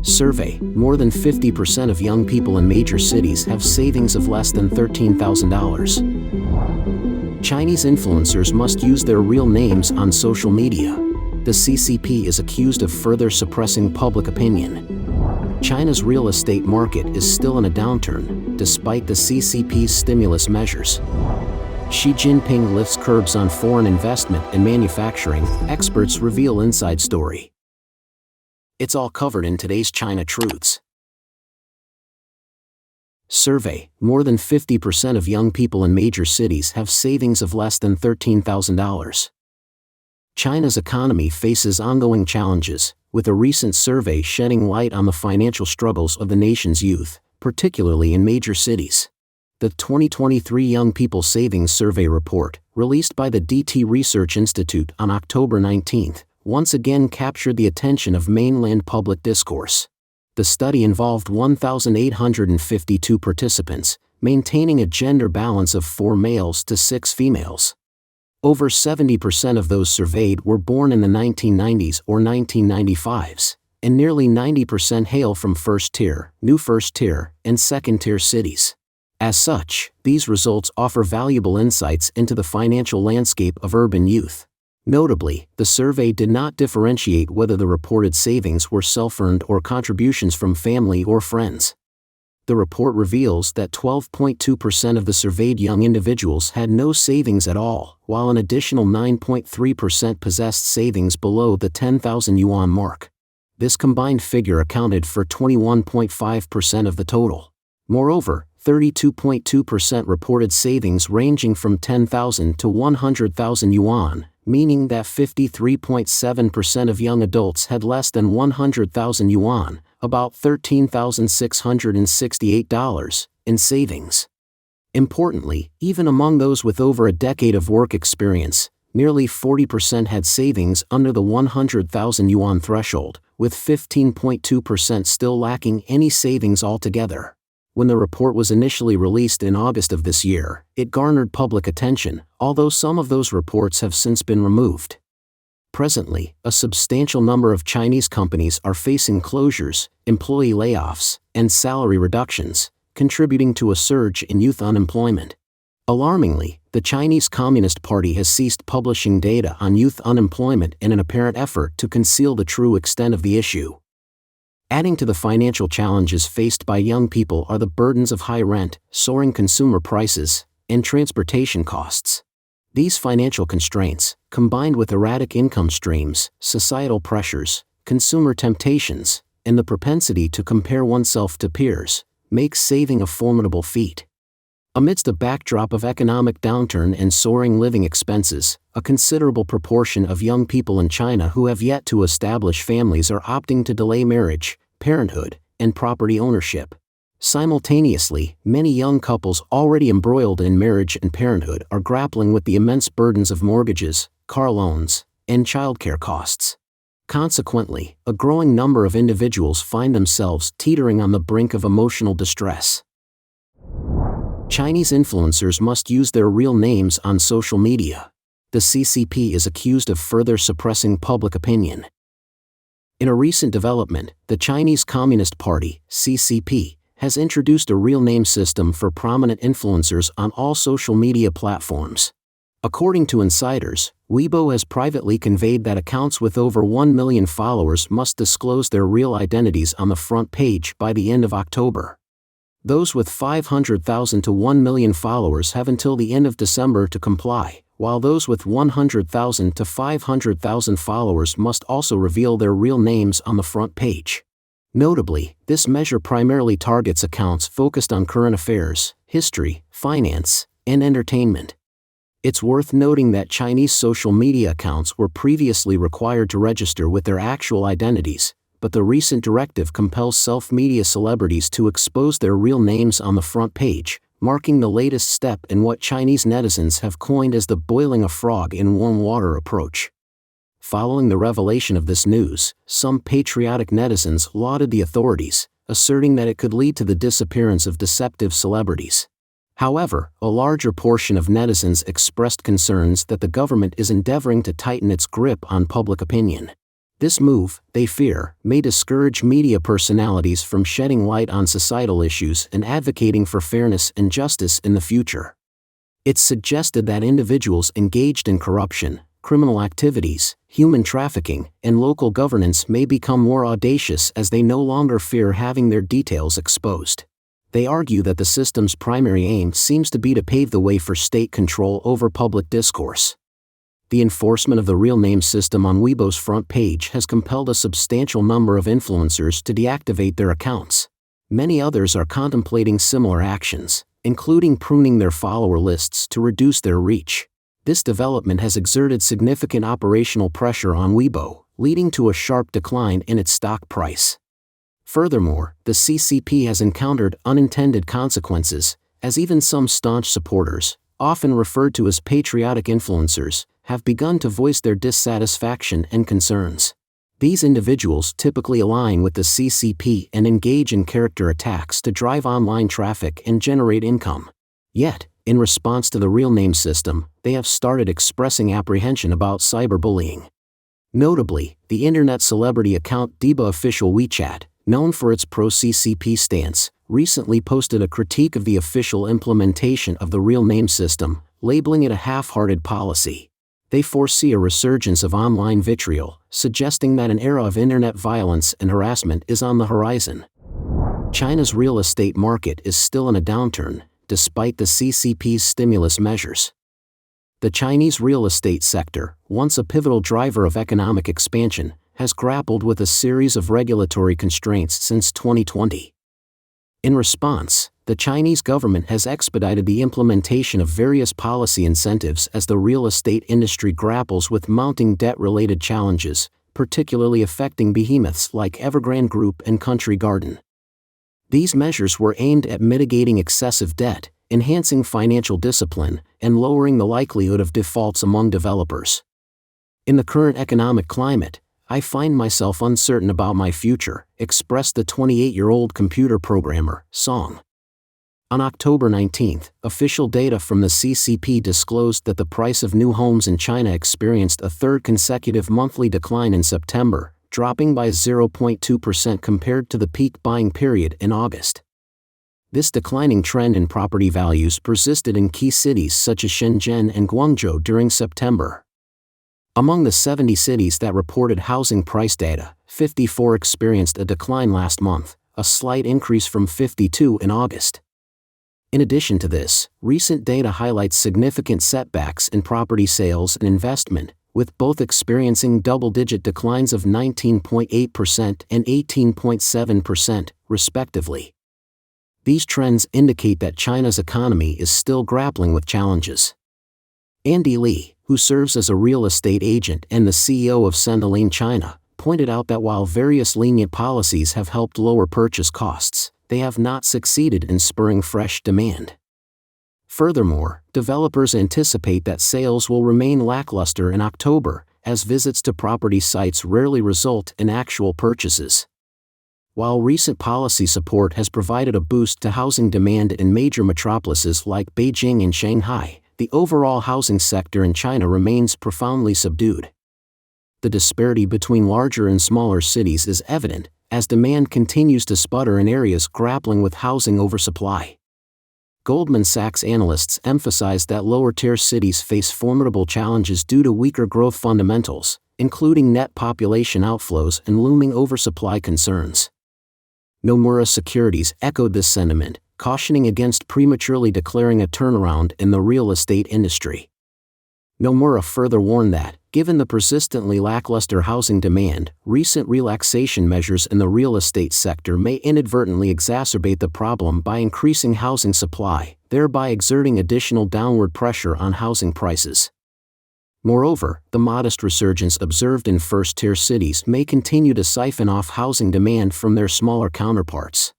Survey: more than 50% of young people in major cities have savings of less than $13,000. Chinese influencers must use their real names on social media. The CCP is accused of further suppressing public opinion. China's real estate market is still in a downturn, despite the CCP's stimulus measures. Xi Jinping lifts curbs on foreign investment in manufacturing, experts reveal inside story. It's all covered in today's China Truths. Survey: more than 50% of young people in major cities have savings of less than $13,000. China's economy faces ongoing challenges, with a recent survey shedding light on the financial struggles of the nation's youth, particularly in major cities. The 2023 Young People Savings Survey report, released by the DT Research Institute on October 19, once again captured the attention of mainland public discourse. The study involved 1,852 participants, maintaining a gender balance of 4 males to 6 females. Over 70% of those surveyed were born in the 1990s or 1995s, and nearly 90% hail from first-tier, new first-tier, and second-tier cities. As such, these results offer valuable insights into the financial landscape of urban youth. Notably, the survey did not differentiate whether the reported savings were self-earned or contributions from family or friends. The report reveals that 12.2% of the surveyed young individuals had no savings at all, while an additional 9.3% possessed savings below the 10,000 yuan mark. This combined figure accounted for 21.5% of the total. Moreover, 32.2% reported savings ranging from 10,000 to 100,000 yuan, meaning that 53.7% of young adults had less than 100,000 yuan, about $13,668, in savings. Importantly, even among those with over a decade of work experience, nearly 40% had savings under the 100,000 yuan threshold, with 15.2% still lacking any savings altogether. When the report was initially released in August of this year, it garnered public attention, although some of those reports have since been removed. Presently, a substantial number of Chinese companies are facing closures, employee layoffs, and salary reductions, contributing to a surge in youth unemployment. Alarmingly, the Chinese Communist Party has ceased publishing data on youth unemployment in an apparent effort to conceal the true extent of the issue. Adding to the financial challenges faced by young people are the burdens of high rent, soaring consumer prices, and transportation costs. These financial constraints, combined with erratic income streams, societal pressures, consumer temptations, and the propensity to compare oneself to peers, make saving a formidable feat. Amidst a backdrop of economic downturn and soaring living expenses, a considerable proportion of young people in China who have yet to establish families are opting to delay marriage, parenthood, and property ownership. Simultaneously, many young couples already embroiled in marriage and parenthood are grappling with the immense burdens of mortgages, car loans, and childcare costs. Consequently, a growing number of individuals find themselves teetering on the brink of emotional distress. Chinese influencers must use their real names on social media. The CCP is accused of further suppressing public opinion. In a recent development, the Chinese Communist Party, CCP, has introduced a real name system for prominent influencers on all social media platforms. According to insiders, Weibo has privately conveyed that accounts with over 1 million followers must disclose their real identities on the front page by the end of October. Those with 500,000 to 1 million followers have until the end of December to comply, while those with 100,000 to 500,000 followers must also reveal their real names on the front page. Notably, this measure primarily targets accounts focused on current affairs, history, finance, and entertainment. It's worth noting that Chinese social media accounts were previously required to register with their actual identities, but the recent directive compels self-media celebrities to expose their real names on the front page, marking the latest step in what Chinese netizens have coined as the boiling a frog in warm water approach. Following the revelation of this news, some patriotic netizens lauded the authorities, asserting that it could lead to the disappearance of deceptive celebrities. However, a larger portion of netizens expressed concerns that the government is endeavoring to tighten its grip on public opinion. This move, they fear, may discourage media personalities from shedding light on societal issues and advocating for fairness and justice in the future. It's suggested that individuals engaged in corruption, criminal activities, human trafficking, and local governance may become more audacious as they no longer fear having their details exposed. They argue that the system's primary aim seems to be to pave the way for state control over public discourse. The enforcement of the real name system on Weibo's front page has compelled a substantial number of influencers to deactivate their accounts. Many others are contemplating similar actions, including pruning their follower lists to reduce their reach. This development has exerted significant operational pressure on Weibo, leading to a sharp decline in its stock price. Furthermore, the CCP has encountered unintended consequences, as even some staunch supporters, often referred to as patriotic influencers, have begun to voice their dissatisfaction and concerns. These individuals typically align with the CCP and engage in character attacks to drive online traffic and generate income. Yet, in response to the real name system, they have started expressing apprehension about cyberbullying. Notably, the internet celebrity account Diba Official WeChat, known for its pro-CCP stance, recently posted a critique of the official implementation of the real name system, labeling it a half-hearted policy. They foresee a resurgence of online vitriol, suggesting that an era of internet violence and harassment is on the horizon. China's real estate market is still in a downturn, despite the CCP's stimulus measures. The Chinese real estate sector, once a pivotal driver of economic expansion, has grappled with a series of regulatory constraints since 2020. In response, the Chinese government has expedited the implementation of various policy incentives as the real estate industry grapples with mounting debt-related challenges, particularly affecting behemoths like Evergrande Group and Country Garden. These measures were aimed at mitigating excessive debt, enhancing financial discipline, and lowering the likelihood of defaults among developers. In the current economic climate, I find myself uncertain about my future, expressed the 28-year-old computer programmer, Song. On October 19, official data from the CCP disclosed that the price of new homes in China experienced a third consecutive monthly decline in September, dropping by 0.2% compared to the peak buying period in August. This declining trend in property values persisted in key cities such as Shenzhen and Guangzhou during September. Among the 70 cities that reported housing price data, 54 experienced a decline last month, a slight increase from 52 in August. In addition to this, recent data highlights significant setbacks in property sales and investment, with both experiencing double-digit declines of 19.8% and 18.7%, respectively. These trends indicate that China's economy is still grappling with challenges. Andy Lee, who serves as a real estate agent and the CEO of Sendaline China, pointed out that while various lenient policies have helped lower purchase costs, they have not succeeded in spurring fresh demand. Furthermore, developers anticipate that sales will remain lackluster in October, as visits to property sites rarely result in actual purchases. While recent policy support has provided a boost to housing demand in major metropolises like Beijing and Shanghai, the overall housing sector in China remains profoundly subdued. The disparity between larger and smaller cities is evident, as demand continues to sputter in areas grappling with housing oversupply. Goldman Sachs analysts emphasize that lower-tier cities face formidable challenges due to weaker growth fundamentals, including net population outflows and looming oversupply concerns. Nomura Securities echoed this sentiment, cautioning against prematurely declaring a turnaround in the real estate industry. Nomura further warned that, given the persistently lackluster housing demand, recent relaxation measures in the real estate sector may inadvertently exacerbate the problem by increasing housing supply, thereby exerting additional downward pressure on housing prices. Moreover, the modest resurgence observed in first-tier cities may continue to siphon off housing demand from their smaller counterparts.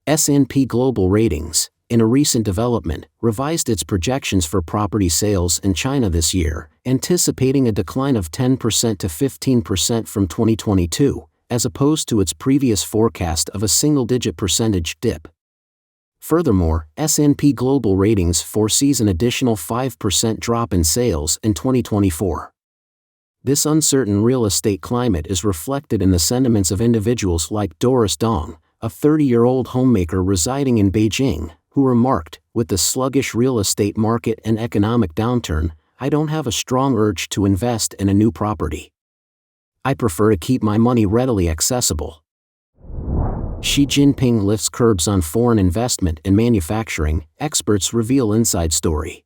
S&P Global Ratings, in a recent development, revised its projections for property sales in China this year, anticipating a decline of 10% to 15% from 2022, as opposed to its previous forecast of a single-digit percentage dip. Furthermore, S&P Global Ratings foresees an additional 5% drop in sales in 2024. This uncertain real estate climate is reflected in the sentiments of individuals like Doris Dong, a 30-year-old homemaker residing in Beijing, who remarked, "With the sluggish real estate market and economic downturn, I don't have a strong urge to invest in a new property. I prefer to keep my money readily accessible." Xi Jinping lifts curbs on foreign investment in manufacturing, experts reveal inside story.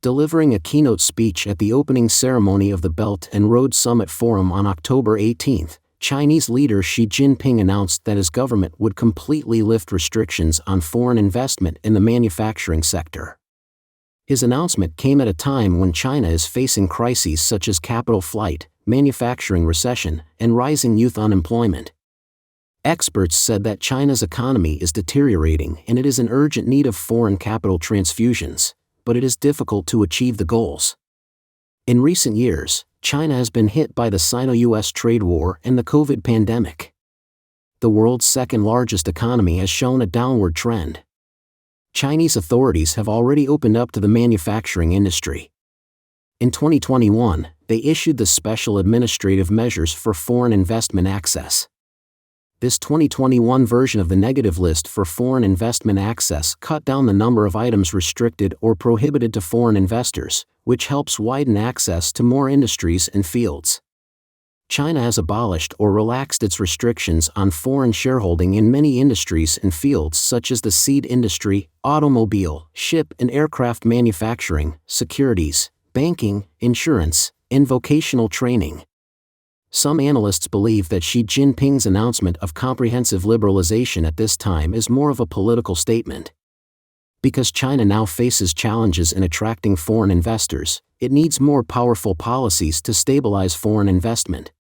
Delivering a keynote speech at the opening ceremony of the Belt and Road Summit Forum on October 18, Chinese leader Xi Jinping announced that his government would completely lift restrictions on foreign investment in the manufacturing sector. His announcement came at a time when China is facing crises such as capital flight, manufacturing recession, and rising youth unemployment. Experts said that China's economy is deteriorating and it is in urgent need of foreign capital transfusions, but it is difficult to achieve the goals. In recent years, China has been hit by the Sino-US trade war and the COVID pandemic. The world's second-largest economy has shown a downward trend. Chinese authorities have already opened up to the manufacturing industry. In 2021, they issued the Special Administrative Measures for Foreign Investment Access. This 2021 version of the negative list for foreign investment access cut down the number of items restricted or prohibited to foreign investors, which helps widen access to more industries and fields. China has abolished or relaxed its restrictions on foreign shareholding in many industries and fields such as the seed industry, automobile, ship and aircraft manufacturing, securities, banking, insurance, and vocational training. Some analysts believe that Xi Jinping's announcement of comprehensive liberalization at this time is more of a political statement. Because China now faces challenges in attracting foreign investors, it needs more powerful policies to stabilize foreign investment.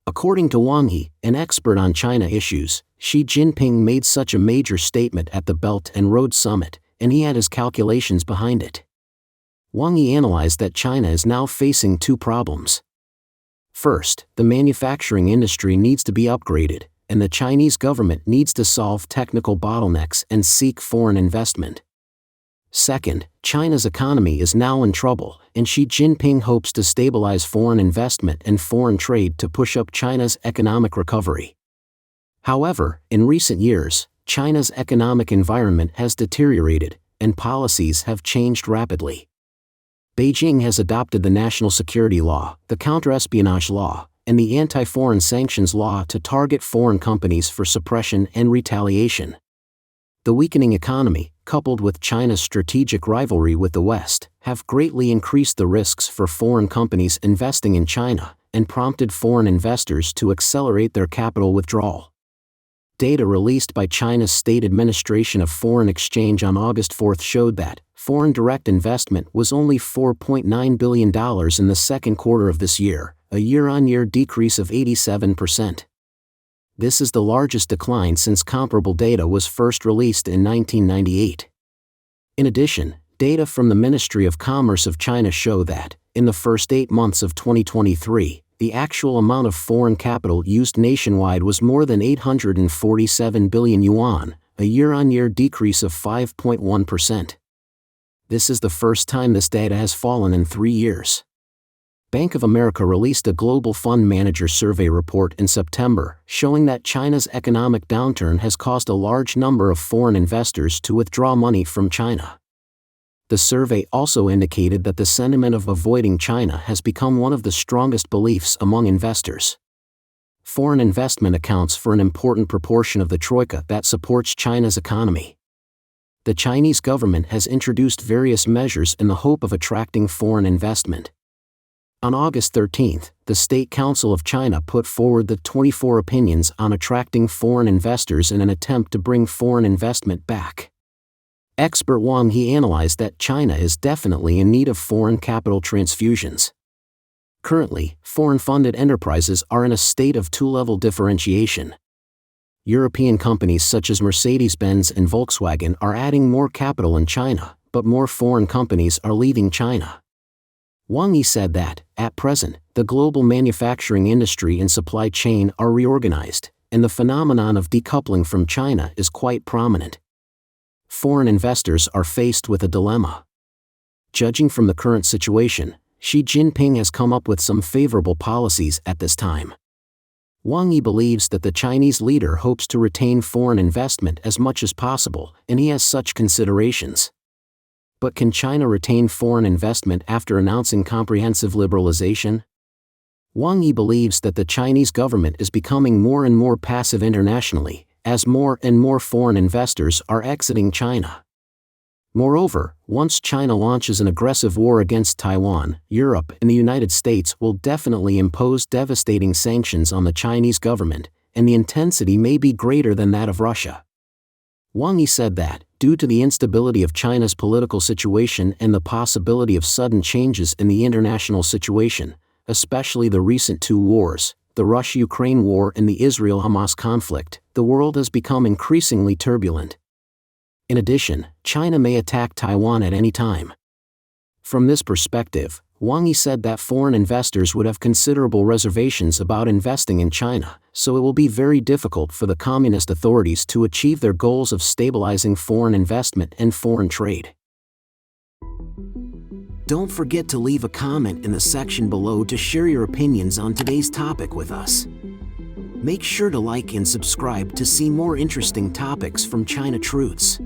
According to Wang Yi, an expert on China issues, Xi Jinping made such a major statement at the Belt and Road Summit, and he had his calculations behind it. Wang Yi analyzed that China is now facing two problems. First, the manufacturing industry needs to be upgraded, and the Chinese government needs to solve technical bottlenecks and seek foreign investment. Second, China's economy is now in trouble, and Xi Jinping hopes to stabilize foreign investment and foreign trade to push up China's economic recovery. However, in recent years, China's economic environment has deteriorated, and policies have changed rapidly. Beijing has adopted the National Security Law, the Counter-Espionage Law, and the Anti-Foreign Sanctions Law to target foreign companies for suppression and retaliation. The weakening economy, coupled with China's strategic rivalry with the West, have greatly increased the risks for foreign companies investing in China, and prompted foreign investors to accelerate their capital withdrawal. Data released by China's State Administration of Foreign Exchange on August 4 showed that foreign direct investment was only $4.9 billion in the second quarter of this year, a year-on-year decrease of 87%. This is the largest decline since comparable data was first released in 1998. In addition, data from the Ministry of Commerce of China show that, in the first 8 months of 2023, the actual amount of foreign capital used nationwide was more than 847 billion yuan, a year-on-year decrease of 5.1%. This is the first time this data has fallen in 3 years. Bank of America released a global fund manager survey report in September, showing that China's economic downturn has caused a large number of foreign investors to withdraw money from China. The survey also indicated that the sentiment of avoiding China has become one of the strongest beliefs among investors. Foreign investment accounts for an important proportion of the troika that supports China's economy. The Chinese government has introduced various measures in the hope of attracting foreign investment. On August 13, the State Council of China put forward the 24 opinions on attracting foreign investors in an attempt to bring foreign investment back. Expert Wang He analyzed that China is definitely in need of foreign capital transfusions. Currently, foreign-funded enterprises are in a state of two-level differentiation. European companies such as Mercedes-Benz and Volkswagen are adding more capital in China, but more foreign companies are leaving China. Wang Yi said that, at present, the global manufacturing industry and supply chain are reorganized, and the phenomenon of decoupling from China is quite prominent. Foreign investors are faced with a dilemma. Judging from the current situation, Xi Jinping has come up with some favorable policies at this time. Wang Yi believes that the Chinese leader hopes to retain foreign investment as much as possible, and he has such considerations. But can China retain foreign investment after announcing comprehensive liberalization? Wang Yi believes that the Chinese government is becoming more and more passive internationally, as more and more foreign investors are exiting China. Moreover, once China launches an aggressive war against Taiwan, Europe and the United States will definitely impose devastating sanctions on the Chinese government, and the intensity may be greater than that of Russia. Wang Yi said that, due to the instability of China's political situation and the possibility of sudden changes in the international situation, especially the recent two wars, the Russia-Ukraine war and the Israel-Hamas conflict, the world has become increasingly turbulent. In addition, China may attack Taiwan at any time. From this perspective, Wang Yi said that foreign investors would have considerable reservations about investing in China, so it will be very difficult for the communist authorities to achieve their goals of stabilizing foreign investment and foreign trade. Don't forget to leave a comment in the section below to share your opinions on today's topic with us. Make sure to like and subscribe to see more interesting topics from China Truths.